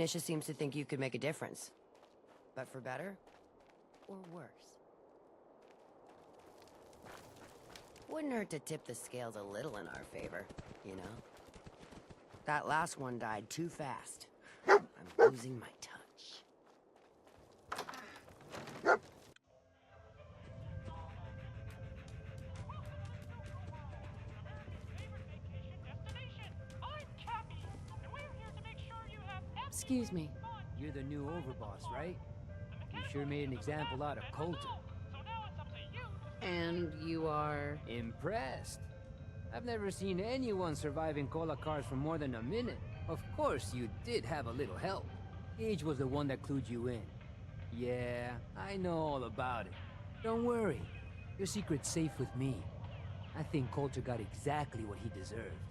Nisha seems to think you could make a difference. But for better? Or worse? Wouldn't hurt to tip the scales a little in our favor, you know? That last one died too fast. I'm losing my touch. Excuse me. You're the new overboss, right? You sure made an example out of Coulter. And you are... Impressed. I've never seen anyone surviving cola cars for more than a minute. Of course, you did have a little help. Gage was the one that clued you in. Yeah, I know all about it. Don't worry. Your secret's safe with me. I think Coulter got exactly what he deserved.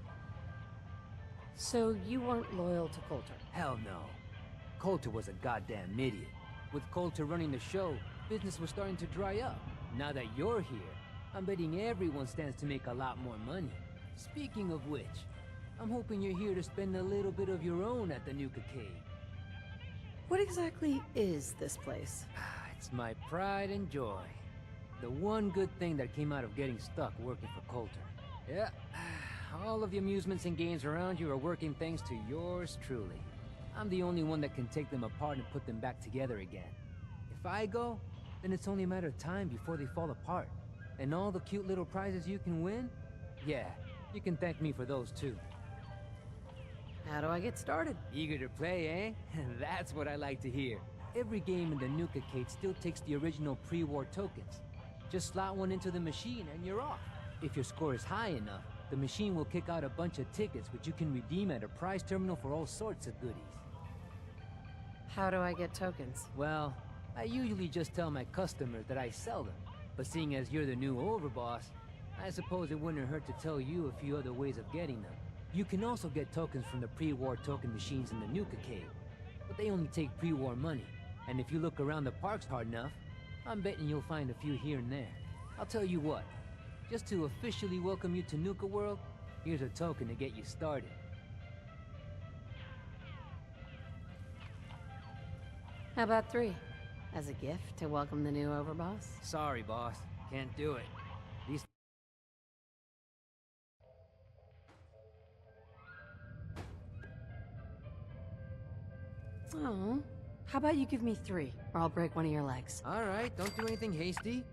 So you weren't loyal to Coulter? Hell no. Coulter was a goddamn idiot. With Coulter running the show, business was starting to dry up. Now that you're here, I'm betting everyone stands to make a lot more money. Speaking of which, I'm hoping you're here to spend a little bit of your own at the Nuka-Cide. What exactly is this place? It's my pride and joy. The one good thing that came out of getting stuck working for Coulter. Yeah, all of the amusements and games around you are working thanks to yours truly. I'm the only one that can take them apart and put them back together again. If I go, then it's only a matter of time before they fall apart. And all the cute little prizes you can win? Yeah, you can thank me for those too. How do I get started? Eager to play, eh? That's what I like to hear. Every game in the Nuka-Cide still takes the original pre-war tokens. Just slot one into the machine and you're off. If your score is high enough, the machine will kick out a bunch of tickets which you can redeem at a prize terminal for all sorts of goodies. How do I get tokens? Well, I usually just tell my customers that I sell them. But seeing as you're the new overboss, I suppose it wouldn't hurt to tell you a few other ways of getting them. You can also get tokens from the pre-war token machines in the Nuka-Cide, but they only take pre-war money. And if you look around the parks hard enough, I'm betting you'll find a few here and there. I'll tell you what, just to officially welcome you to Nuka-World, here's a token to get you started. How about 3? As a gift to welcome the new overboss? Sorry, boss. Can't do it. These... Oh, how about you give me 3, or I'll break one of your legs. Alright, don't do anything hasty.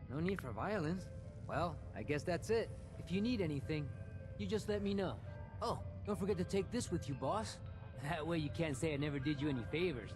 No need for violence. Well, I guess that's it. If you need anything, you just let me know. Oh, don't forget to take this with you, boss. That way you can't say I never did you any favors.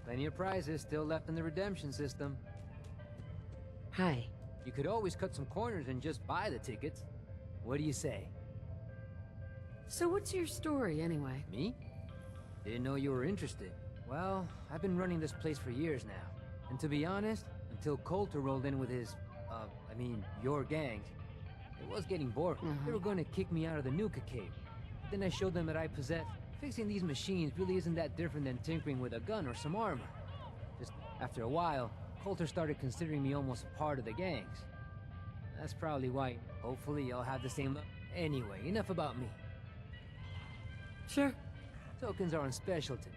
Plenty of prizes still left in the redemption system. Hi. You could always cut some corners and just buy the tickets. What do you say? So what's your story, anyway? Me? Didn't know you were interested. Well, I've been running this place for years now. And to be honest, until Coulter rolled in with his, your gangs, it was getting boring. They were going to kick me out of the Nuka-Cide. But then I showed them that I possess. Fixing these machines really isn't that different than tinkering with a gun or some armor. Just after a while, Coulter started considering me almost a part of the gangs. That's probably why, hopefully, I'll have the same luck. Anyway, enough about me. Sure. Tokens are on special today.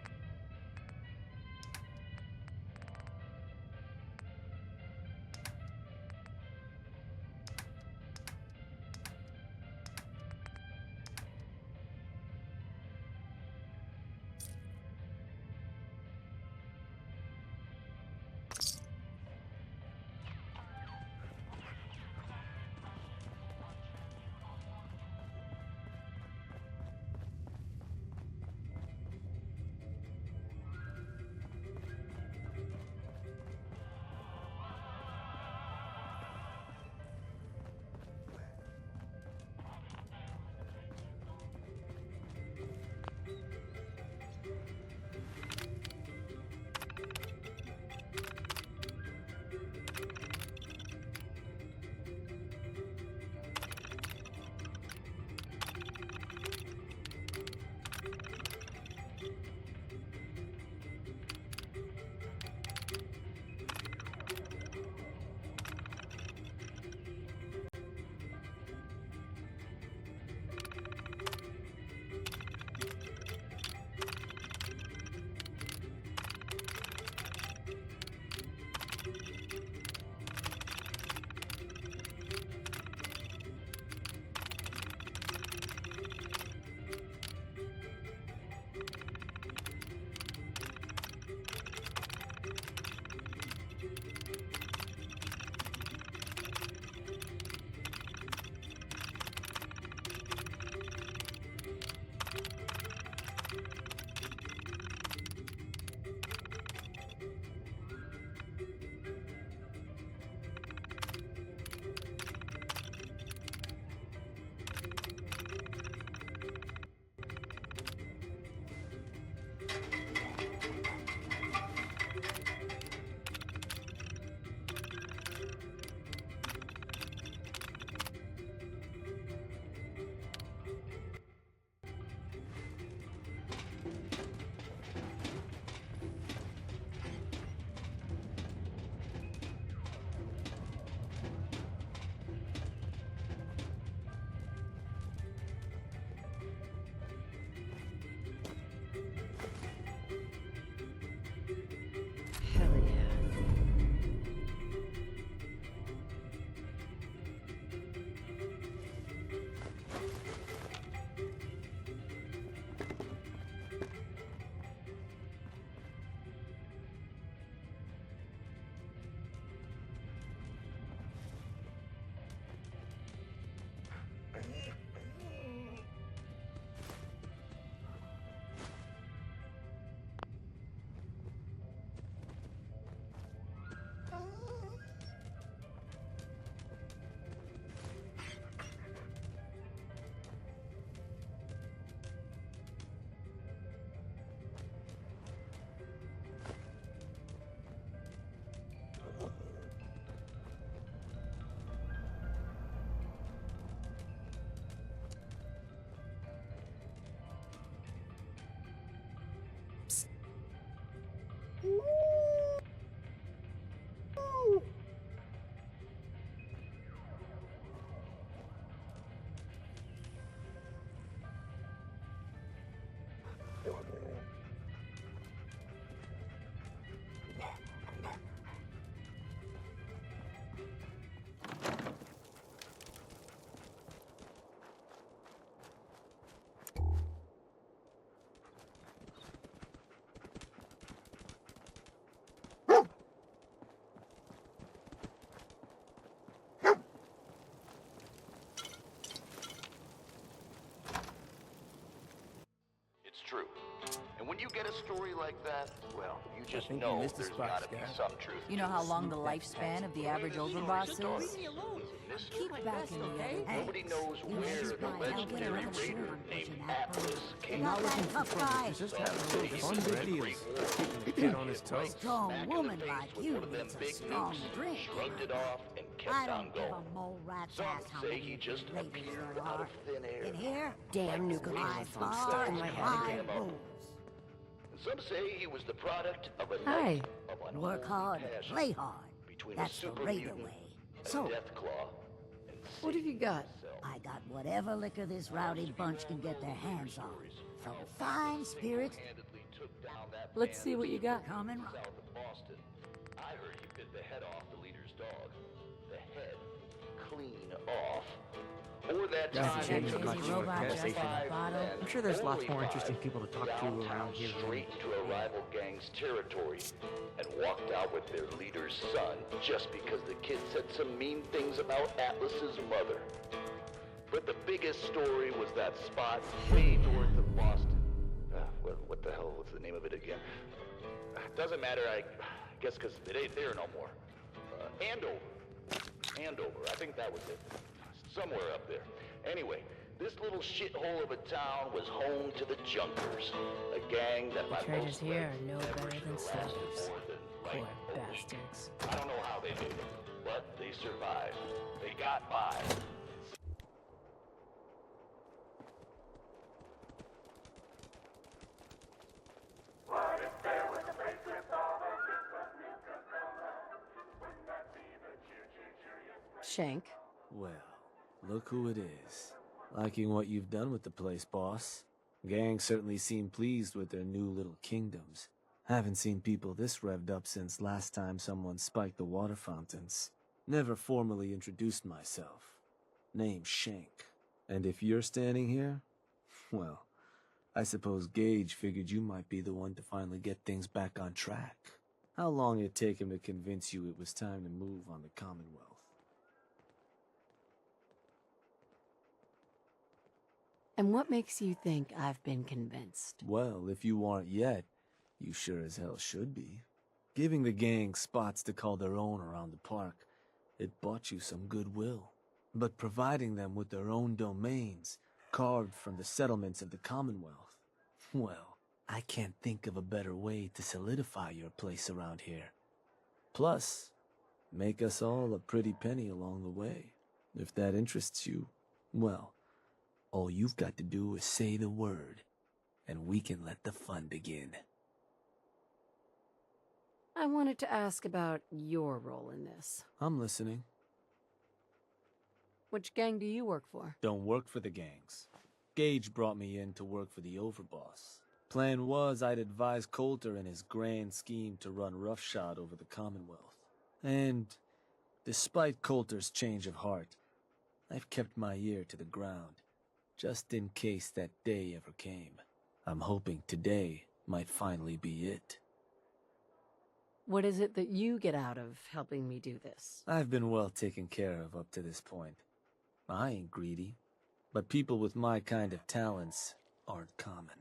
when you get a story like that, well, you just think you know missed the there's spots, gotta be guy. some truth. You know how long the lifespan of the average overboss is? Keep back in the other. Hey, Nobody knows you where just the might help get legendary around raider shooting named pushing that Atlas bird. came Not out that tough guy. Just having a little fun with deals. Keeping the kid on his toes. Strong Back in the woman face like with you one of them needs a big strong nukes, drink. shrugged it off and kept I on don't give going. a mole rat's Some ass how say many he just raiders appeared there out are. of thin air. In here, Damn Nuka my song stuck bar in my and head my again. rules. Some say he was the product of a Hi. night of Work unholy hard, passion play hard. between That's a the super raider mutant, way. a So, Deathclaw, and What have you got? I got whatever liquor this rowdy bunch can get their hands on. So fine spirit, handedly took down that Let's band see what you got. coming. south of Boston. I heard you bit the head off the leader's dog. The head clean off. Or that That's time a shame they there's took much Crazy more robot gas just station. at the bottom. I'm sure there's lots more Only interesting five people to talk to downtown around here than straight into a rival gang's territory and walked out with their leader's son just because the kid said some mean things about Atlas's mother. But the biggest story was that spot way north of Boston. What the hell was the name of it again? Doesn't matter, I guess because it ain't there no more. Andover, I think that was it. Somewhere up there. Anyway, this little shithole of a town was home to the Junkers, a gang that by traders most here records are no never better should than have lasted slaves. more than, Poor like, a week. bastards. I don't know how they did it, but they survived. They got by. Shank. Well, look who it is. Liking what you've done with the place, boss. Gang certainly seem pleased with their new little kingdoms. Haven't seen people this revved up since last time someone spiked the water fountains. Never formally introduced myself. Name's Shank. And if you're standing here, well, I suppose Gage figured you might be the one to finally get things back on track. How long it take him to convince you it was time to move on the Commonwealth? And what makes you think I've been convinced? Well, if you aren't yet, you sure as hell should be. Giving the gang spots to call their own around the park, it bought you some goodwill. But providing them with their own domains, carved from the settlements of the Commonwealth, well, I can't think of a better way to solidify your place around here. Plus, make us all a pretty penny along the way. If that interests you, well, all you've got to do is say the word, and we can let the fun begin. I wanted to ask about your role in this. I'm listening. Which gang do you work for? Don't work for the gangs. Gage brought me in to work for the overboss. Plan was I'd advise Coulter in his grand scheme to run roughshod over the Commonwealth. And, despite Coulter's change of heart, I've kept my ear to the ground, just in case that day ever came. I'm hoping today might finally be it. What is it that you get out of helping me do this? I've been well taken care of up to this point. I ain't greedy, but people with my kind of talents aren't common.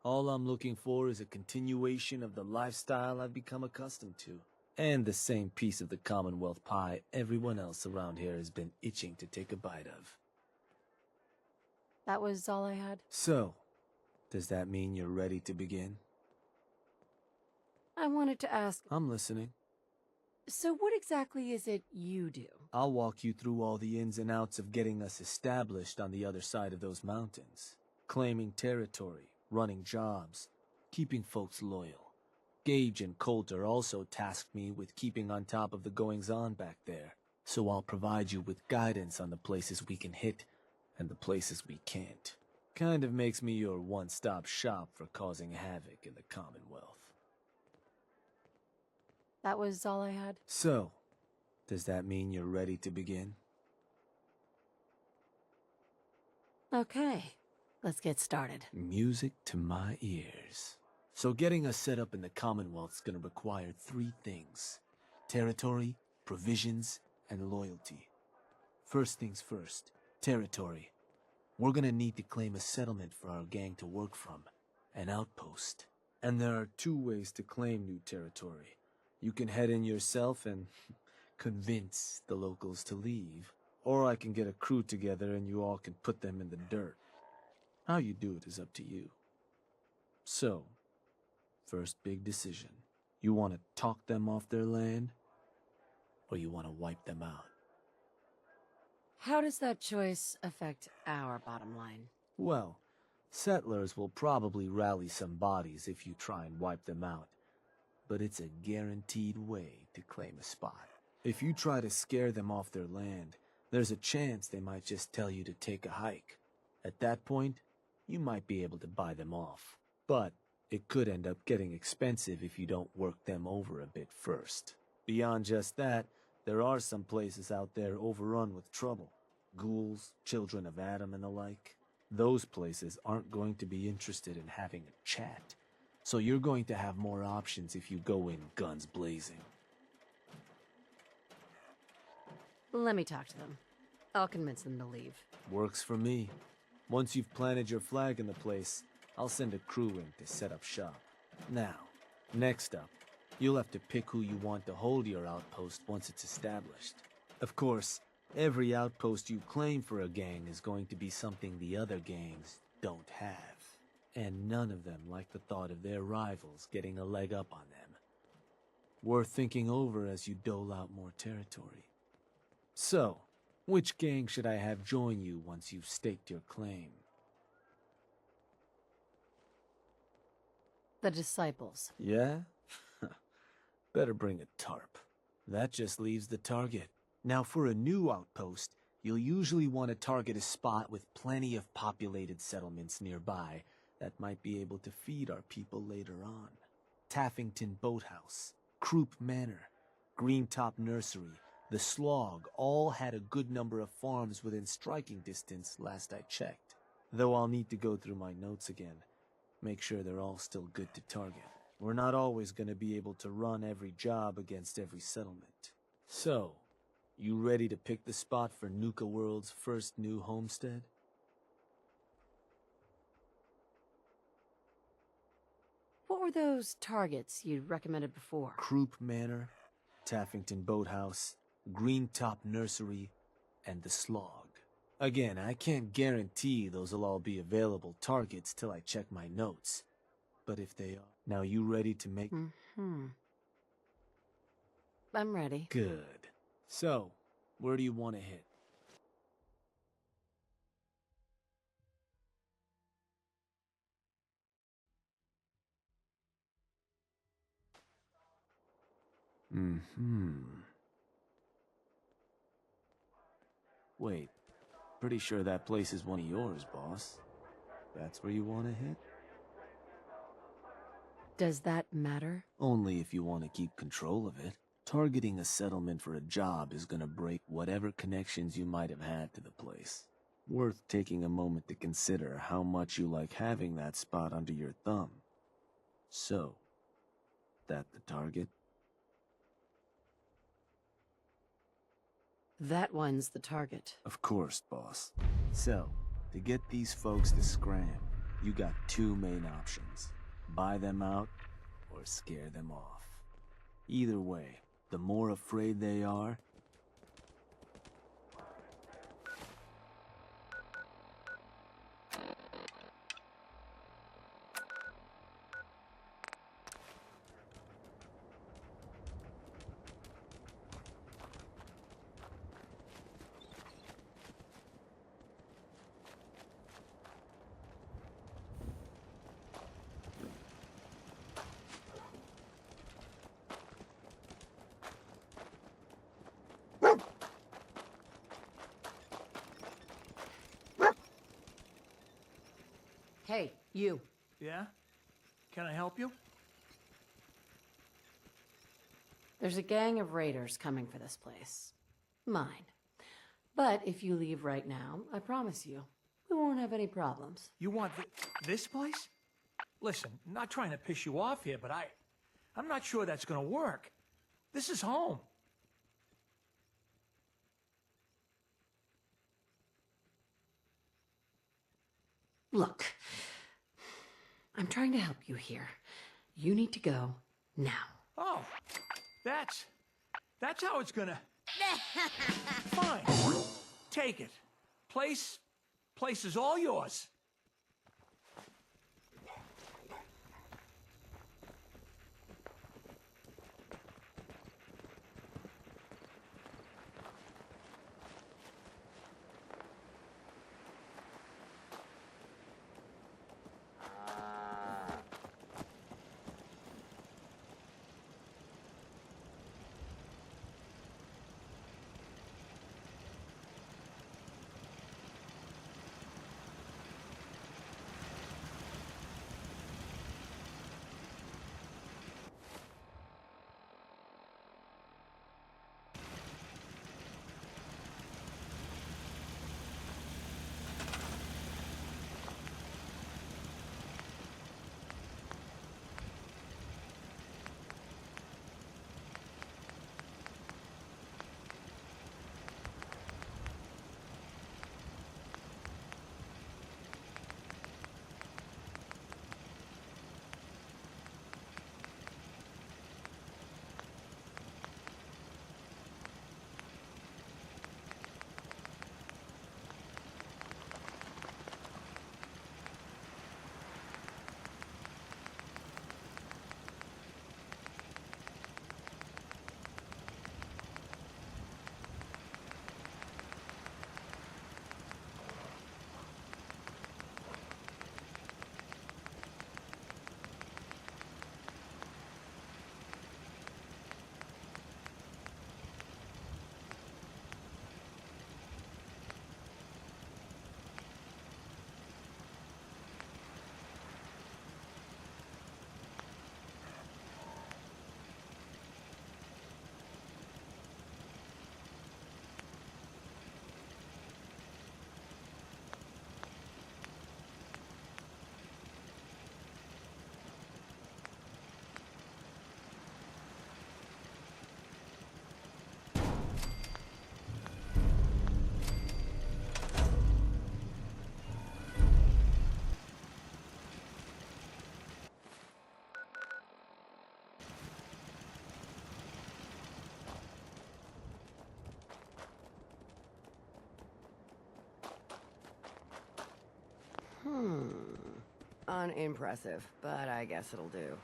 All I'm looking for is a continuation of the lifestyle I've become accustomed to, and the same piece of the Commonwealth pie everyone else around here has been itching to take a bite of. That was all I had? So, does that mean you're ready to begin? I wanted to ask, I'm listening. so what exactly is it you do? I'll walk you through all the ins and outs of getting us established on the other side of those mountains. Claiming territory, running jobs, keeping folks loyal. Gage and Coulter also tasked me with keeping on top of the goings-on back there, so I'll provide you with guidance on the places we can hit and the places we can't. Kind of makes me your one-stop shop for causing havoc in the Commonwealth. That was all I had? So, does that mean you're ready to begin? Okay, let's get started. Music to my ears. So getting us set up in the Commonwealth's gonna require 3 things. Territory, provisions, and loyalty. First things first, territory. We're gonna need to claim a settlement for our gang to work from. An outpost. And there are two ways to claim new territory. You can head in yourself and convince the locals to leave, or I can get a crew together and you all can put them in the dirt. How you do it is up to you. So, first big decision. You want to talk them off their land, or you want to wipe them out? How does that choice affect our bottom line? Well, settlers will probably rally some bodies if you try and wipe them out, but it's a guaranteed way to claim a spot. If you try to scare them off their land, there's a chance they might just tell you to take a hike. At that point, you might be able to buy them off. But it could end up getting expensive if you don't work them over a bit first. Beyond just that, there are some places out there overrun with trouble. Ghouls, children of Adam and the like. Those places aren't going to be interested in having a chat. So you're going to have more options if you go in guns blazing. Let me talk to them. I'll convince them to leave. Works for me. Once you've planted your flag in the place, I'll send a crew in to set up shop. Now, next up, you'll have to pick who you want to hold your outpost once it's established. Of course, every outpost you claim for a gang is going to be something the other gangs don't have. And none of them like the thought of their rivals getting a leg up on them. Worth thinking over as you dole out more territory. So, which gang should I have join you once you've staked your claim? The Disciples. Yeah? Better bring a tarp. That just leaves the target. Now for a new outpost, you'll usually want to target a spot with plenty of populated settlements nearby that might be able to feed our people later on. Taffington Boathouse, Croup Manor, Greentop Nursery, the Slog all had a good number of farms within striking distance last I checked. Though I'll need to go through my notes again. Make sure they're all still good to target. We're not always going to be able to run every job against every settlement. So, you ready to pick the spot for Nuka-World's first new homestead? What were those targets you'd recommended before? Croup Manor, Taffington Boathouse, Greentop Nursery, and the Slog. Again, I can't guarantee those will all be available targets till I check my notes. But if they are... Now you ready to make... I'm ready. Good. So, where do you want to hit? Wait, pretty sure that place is one of yours, boss. That's where you want to hit? Does that matter? Only if you want to keep control of it. Targeting a settlement for a job is gonna break whatever connections you might have had to the place. Worth taking a moment to consider how much you like having that spot under your thumb. So, that the target? That one's the target. Of course, boss. So, to get these folks to scram, you got two main options. Buy them out, or scare them off. Either way, the more afraid they are, Hey, you. Yeah? Can I help you? There's a gang of raiders coming for this place. Mine. But if you leave right now, I promise you, we won't have any problems. You want this place? Listen, not trying to piss you off here, but I'm not sure that's gonna work. This is home. Look, I'm trying to help you here. You need to go now. Oh, that's how it's gonna... Fine. Take it. Place is all yours. Unimpressive, but I guess it'll do.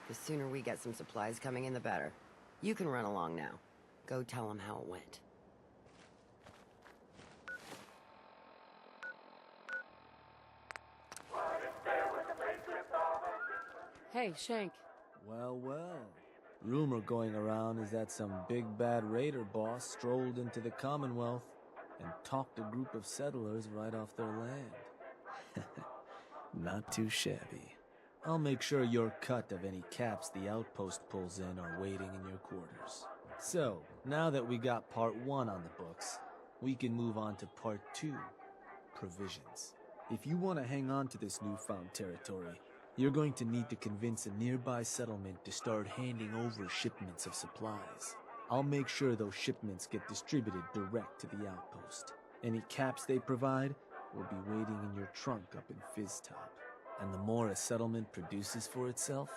The sooner we get some supplies coming in, the better. You can run along now. Go tell them how it went. Hey, Shank. Well, well. Rumor going around is that some big bad raider boss strolled into the Commonwealth and talked a group of settlers right off their land. Not too shabby. I'll make sure your cut of any caps the outpost pulls in are waiting in your quarters. So, now that we got part 1 on the books, we can move on to part 2, provisions. If you want to hang on to this newfound territory, you're going to need to convince a nearby settlement to start handing over shipments of supplies. I'll make sure those shipments get distributed direct to the outpost. Any caps they provide will be waiting in your trunk up in Fizztop. And the more a settlement produces for itself,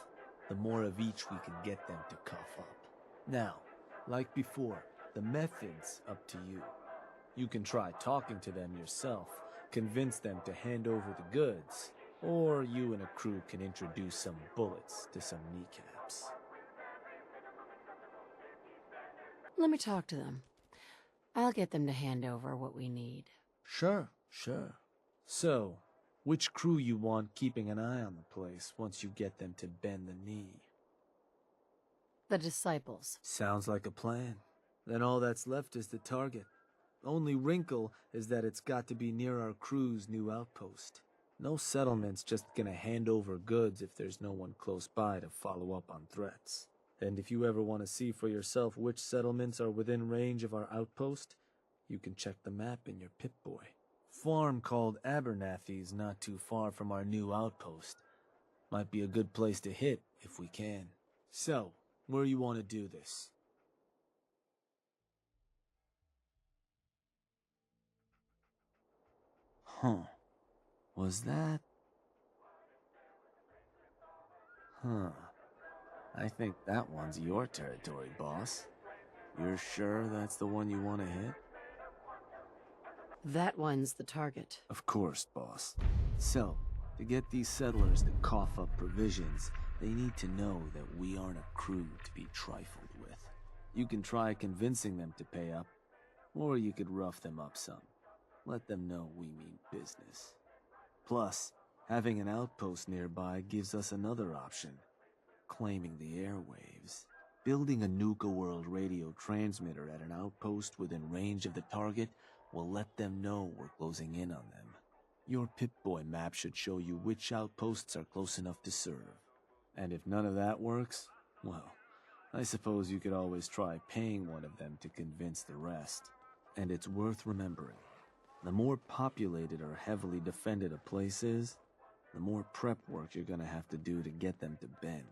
the more of each we can get them to cough up. Now, like before, the method's up to you. You can try talking to them yourself, convince them to hand over the goods, or you and a crew can introduce some bullets to some kneecaps. Let me talk to them. I'll get them to hand over what we need. Sure. So, which crew you want keeping an eye on the place once you get them to bend the knee? The disciples. Sounds like a plan. Then all that's left is the target. Only wrinkle is that it's got to be near our crew's new outpost. No settlement's just gonna hand over goods if there's no one close by to follow up on threats. And if you ever want to see for yourself which settlements are within range of our outpost, you can check the map in your Pip-Boy. Farm called Abernathy's not too far from our new outpost. Might be a good place to hit if we can. So, where you want to do this? Huh. Was that? Huh. I think that one's your territory, boss. You're sure that's the one you want to hit? That one's the target. Of course, boss. So, to get these settlers to cough up provisions, they need to know that we aren't a crew to be trifled with. You can try convincing them to pay up, or you could rough them up some. Let them know we mean business. Plus, having an outpost nearby gives us another option. Claiming the airwaves. Building a Nuka-World radio transmitter at an outpost within range of the target will let them know we're closing in on them. Your Pip-Boy map should show you which outposts are close enough to serve. And if none of that works, well, I suppose you could always try paying one of them to convince the rest. And it's worth remembering. The more populated or heavily defended a place is, the more prep work you're gonna have to do to get them to bend.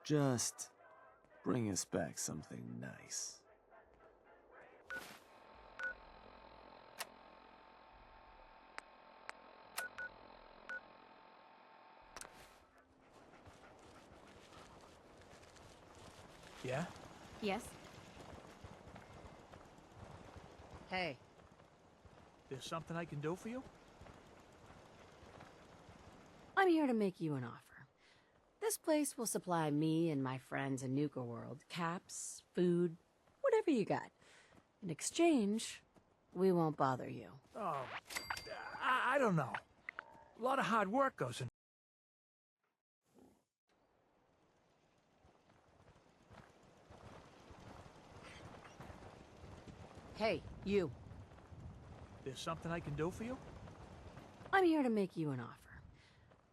Just bring us back something nice. Yeah? Yes? Hey, There's something I can do for you? I'm here to make you an offer. This place will supply me and my friends in Nuka-World caps, food, whatever you got. In exchange, we won't bother you. Oh, I don't know. A lot of hard work goes in. Hey, you. There's something I can do for you? I'm here to make you an offer.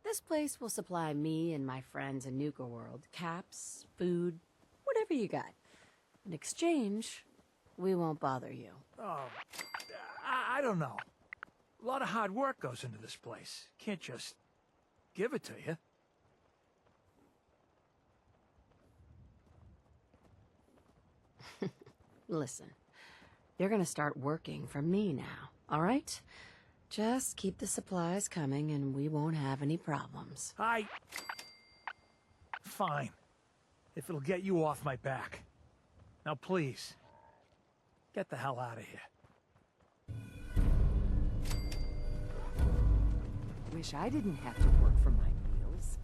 This place will supply me and my friends in Nuka-World caps, food, whatever you got. In exchange, we won't bother you. Oh, I don't know. A lot of hard work goes into this place. Can't just give it to you. Listen, you're gonna start working for me now, all right? Just keep the supplies coming and we won't have any problems. Fine. If it'll get you off my back. Now please, get the hell out of here. Wish I didn't have to work for my meals.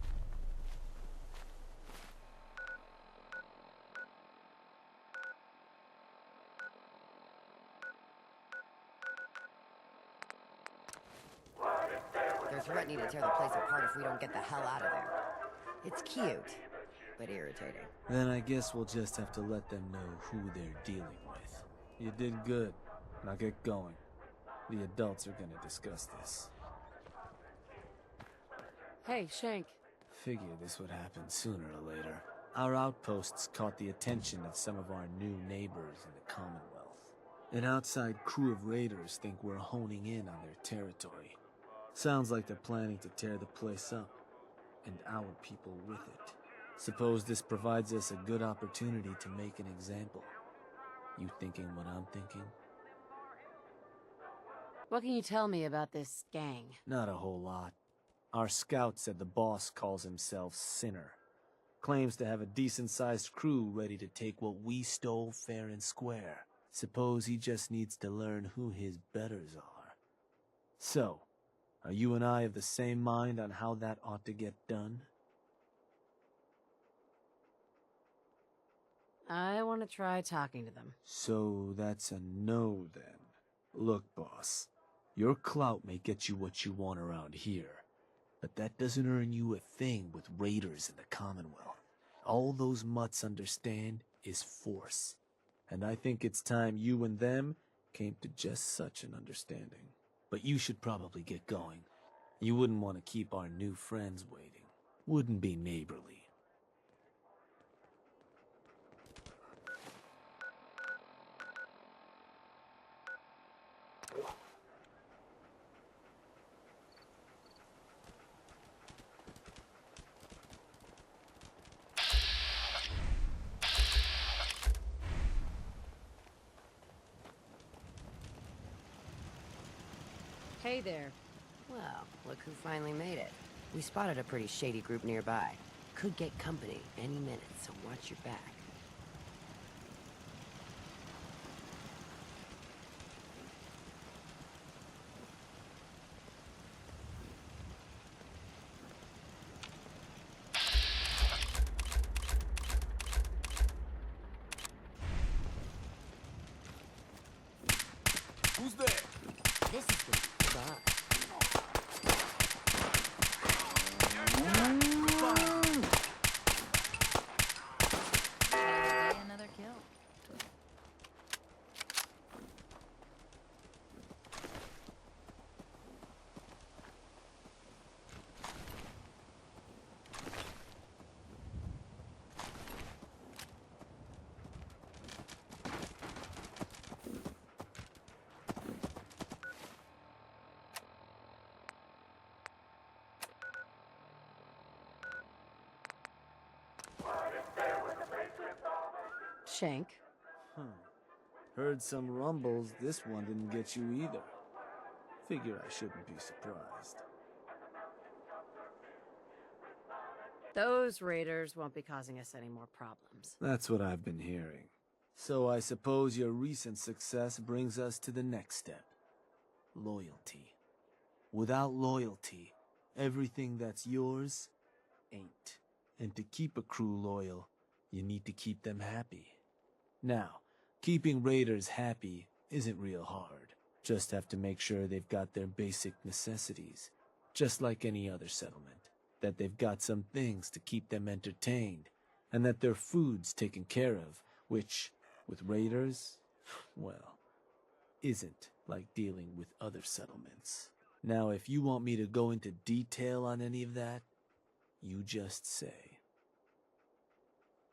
They're threatening to tear the place apart if we don't get the hell out of there. It's cute, but irritating. Then I guess we'll just have to let them know who they're dealing with. You did good. Now get going. The adults are gonna discuss this. Hey, Shank. Figured this would happen sooner or later. Our outposts caught the attention of some of our new neighbors in the Commonwealth. An outside crew of raiders think we're honing in on their territory. Sounds like they're planning to tear the place up, and our people with it. Suppose this provides us a good opportunity to make an example. You thinking what I'm thinking? What can you tell me about this gang? Not a whole lot. Our scout said the boss calls himself Sinner. Claims to have a decent-sized crew ready to take what we stole fair and square. Suppose he just needs to learn who his betters are. So, are you and I of the same mind on how that ought to get done? I want to try talking to them. So that's a no then. Look, boss. Your clout may get you what you want around here, but that doesn't earn you a thing with raiders in the Commonwealth. All those mutts understand is force. And I think it's time you and them came to just such an understanding. But you should probably get going. You wouldn't want to keep our new friends waiting. Wouldn't be neighborly. Hey there. Well, look who finally made it. We spotted a pretty shady group nearby. could get company any minute, so watch your back. Who's there? This is the bar. Another kill. Shank. Heard some rumbles, this one didn't get you either. Figure I shouldn't be surprised. Those raiders won't be causing us any more problems. That's what I've been hearing. So I suppose your recent success brings us to the next step. Loyalty. Without loyalty, everything that's yours ain't. And to keep a crew loyal, you need to keep them happy. Now, keeping raiders happy isn't real hard. Just have to make sure they've got their basic necessities, just like any other settlement. That they've got some things to keep them entertained, and that their food's taken care of, which, with raiders, well, isn't like dealing with other settlements. Now, if you want me to go into detail on any of that, you just say.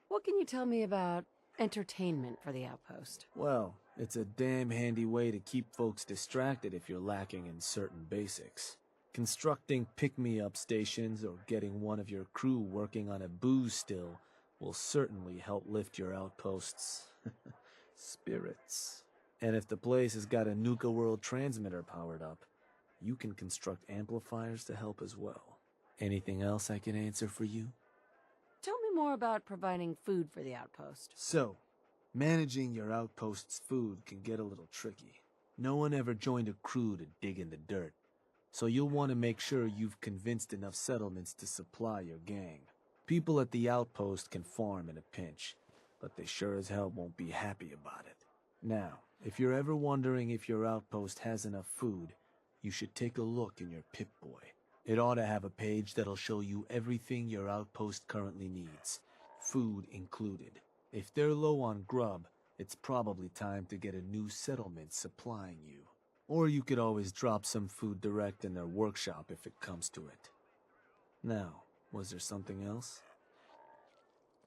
What can you tell me about entertainment for the outpost? Well, it's a damn handy way to keep folks distracted if you're lacking in certain basics. Constructing pick-me-up stations or getting one of your crew working on a booze still will certainly help lift your outpost's spirits. And if the place has got a Nuka-World transmitter powered up, you can construct amplifiers to help as well. Anything else I can answer for you? Tell me more about providing food for the outpost. So, managing your outpost's food can get a little tricky. No one ever joined a crew to dig in the dirt, so you'll want to make sure you've convinced enough settlements to supply your gang. People at the outpost can farm in a pinch, but they sure as hell won't be happy about it. Now, if you're ever wondering if your outpost has enough food, you should take a look in your Pip-Boy. It ought to have a page that'll show you everything your outpost currently needs, food included. If they're low on grub, it's probably time to get a new settlement supplying you. Or you could always drop some food direct in their workshop if it comes to it. Now, was there something else?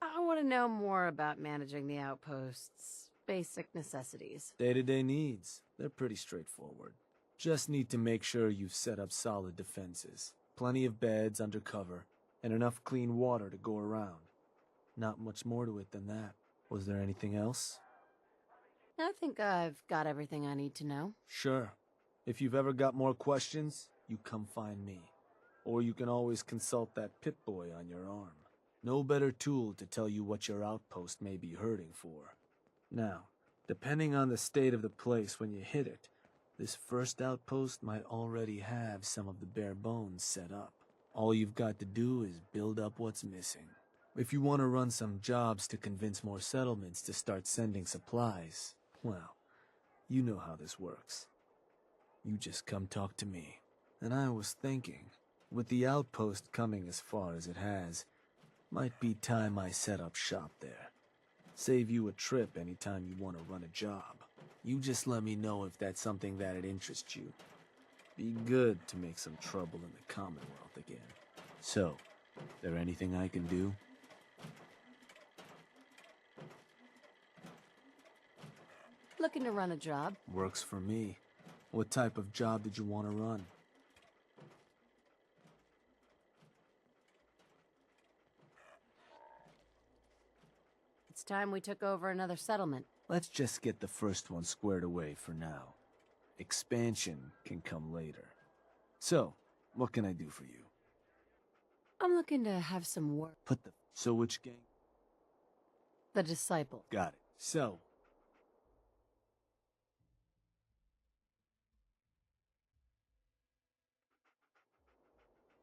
I want to know more about managing the outpost's basic necessities. Day-to-day needs. They're pretty straightforward. Just need to make sure you've set up solid defenses, plenty of beds under cover, and enough clean water to go around. Not much more to it than that. Was there anything else? I think I've got everything I need to know. Sure. If you've ever got more questions, you come find me. Or you can always consult that Pip-Boy on your arm. No better tool to tell you what your outpost may be hurting for. Now, depending on the state of the place when you hit it, this first outpost might already have some of the bare bones set up. All you've got to do is build up what's missing. If you want to run some jobs to convince more settlements to start sending supplies, well, you know how this works. You just come talk to me. And I was thinking, with the outpost coming as far as it has, might be time I set up shop there. Save you a trip anytime you want to run a job. You just let me know if that's something that'd interest you. Be good to make some trouble in the Commonwealth again. So, there anything I can do? Looking to run a job? Works for me. What type of job did you want to run? It's time we took over another settlement. Let's just get the first one squared away for now. Expansion can come later. So, what can I do for you? I'm looking to have some work. Put the... So which gang? The disciple. Got it. So...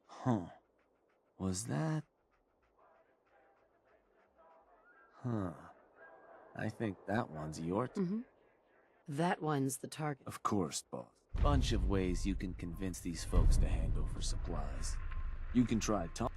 Huh. Was that... Huh. I think that one's yours. That one's the target. Of course, boss. Bunch of ways you can convince these folks to hand over supplies. You can try talk.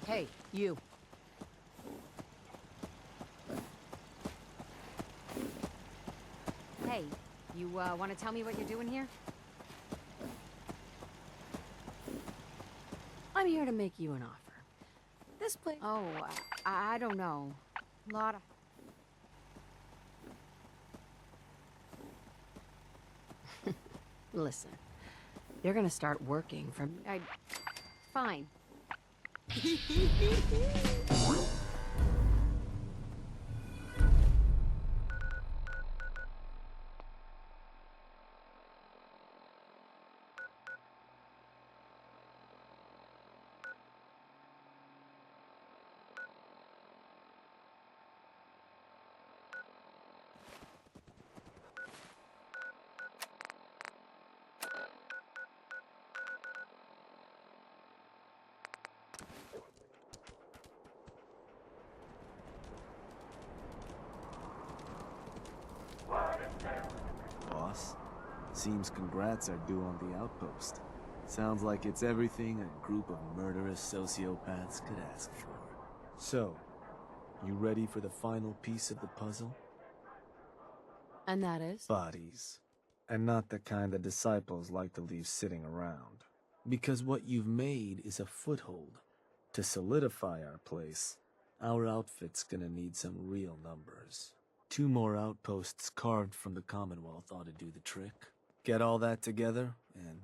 Hey, you. Hey, you want to tell me what you're doing here? I'm here to make you an offer. This place... Oh, I don't know. Lot of... Listen, you're gonna start working from... Fine. Boss, seems congrats are due on the outpost. Sounds like it's everything a group of murderous sociopaths could ask for. So, you ready for the final piece of the puzzle? And that is? Bodies. And not the kind the disciples like to leave sitting around. Because what you've made is a foothold. To solidify our place, our outfit's gonna need some real numbers. 2 more outposts carved from the Commonwealth ought to do the trick. Get all that together, and,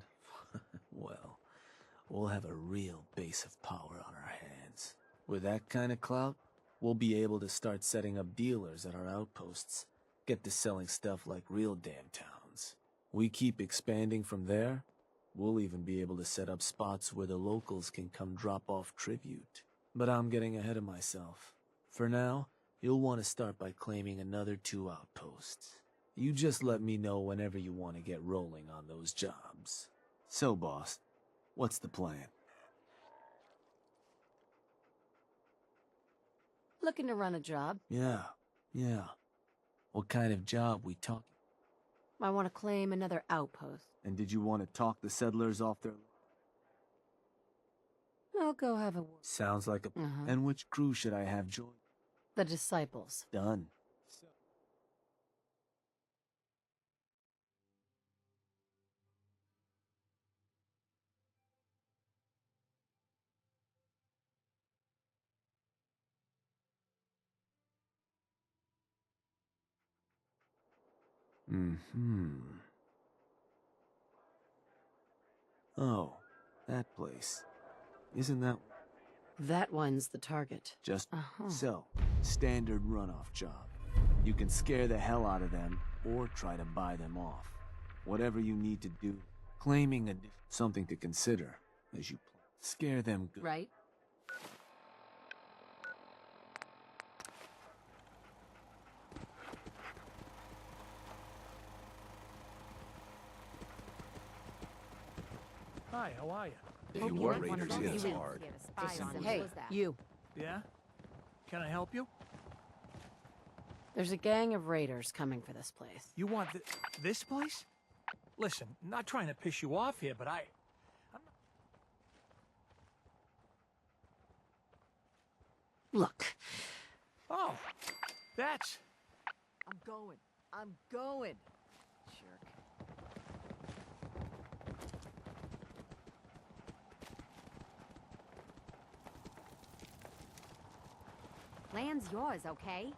well, we'll have a real base of power on our hands. With that kind of clout, we'll be able to start setting up dealers at our outposts. Get to selling stuff like real damn towns. We keep expanding from there, we'll even be able to set up spots where the locals can come drop off tribute. But I'm getting ahead of myself. For now, you'll want to start by claiming another 2 outposts. You just let me know whenever you want to get rolling on those jobs. So, boss, what's the plan? Looking to run a job. Yeah. What kind of job we talking? I want to claim another outpost. And did you want to talk the settlers off their... I'll go have a word. Sounds like a... And which crew should I have join? The disciples. Done. Mm-hmm. Oh, that place. Isn't that That one's the target. just Uh-huh. so? Standard runoff job. You can scare the hell out of them or try to buy them off. Whatever you need to do. Claiming something to consider as you scare them good. Right? Hi, how are you? Hope You you were weren't one of raiders those hit us idiots hard. here to spy on them. Hey, What was that? you. Yeah? Can I help you? There's a gang of raiders coming for this place. You want this place? Listen, not trying to piss you off here, but I'm Look, Oh, that's... I'm going. Jerk. Land's yours, okay?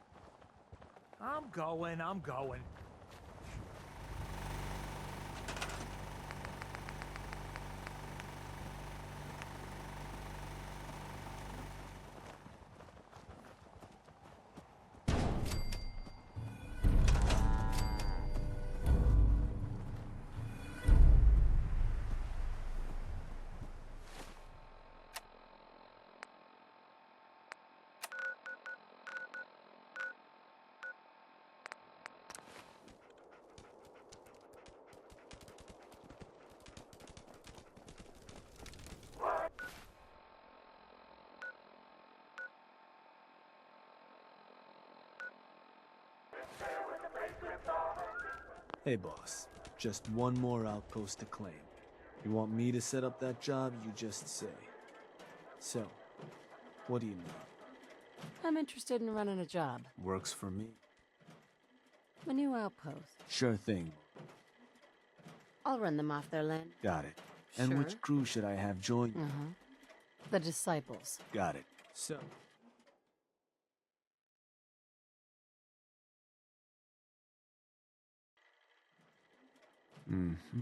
I'm going. Hey, boss. Just one more outpost to claim. You want me to set up that job, you just say. So, what do you need? I'm interested in running a job. Works for me. A new outpost. Sure thing. I'll run them off their land. Got it. And Sure. which crew should I have join you? Uh-huh. The disciples. Got it. So... Mm-hmm.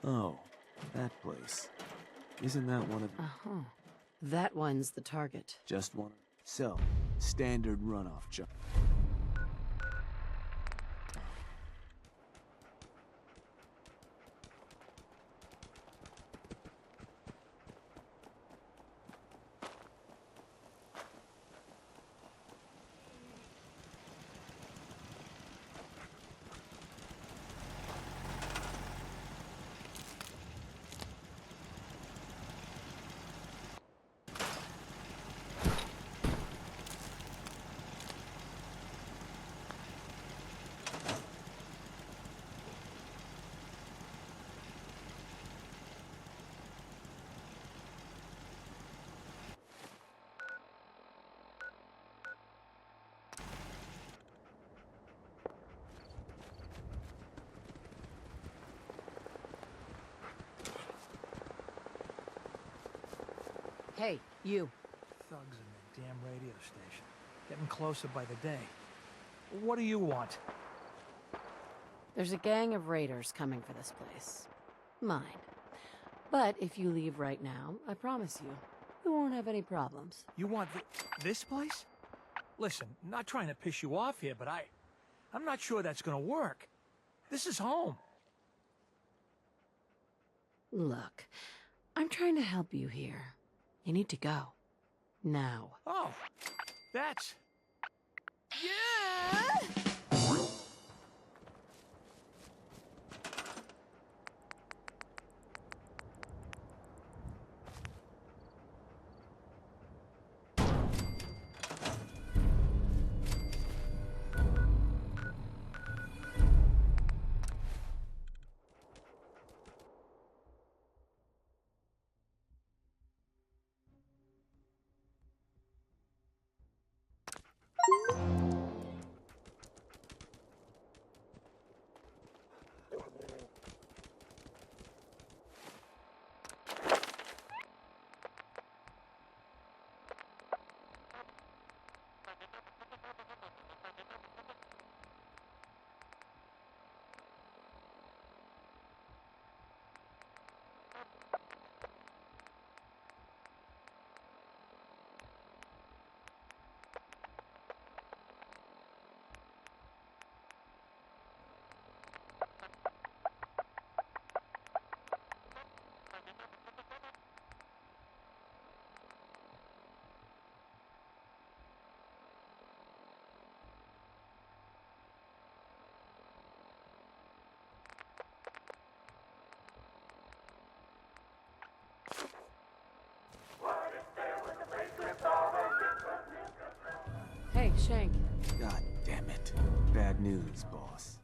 Oh, that place. Isn't that one of Uh-huh. That one's the target. just one? So, standard runoff job. Hey, you. Thugs in the damn radio station. Getting closer by the day. What do you want? There's a gang of raiders coming for this place. Mine. But if you leave right now, I promise you, we won't have any problems. You want this place? Listen, not trying to piss you off here, but I'm not sure that's gonna work. This is home. Look, I'm trying to help you here. You need to go. Now. Oh, that's... Shank. God damn it. Bad news, boss.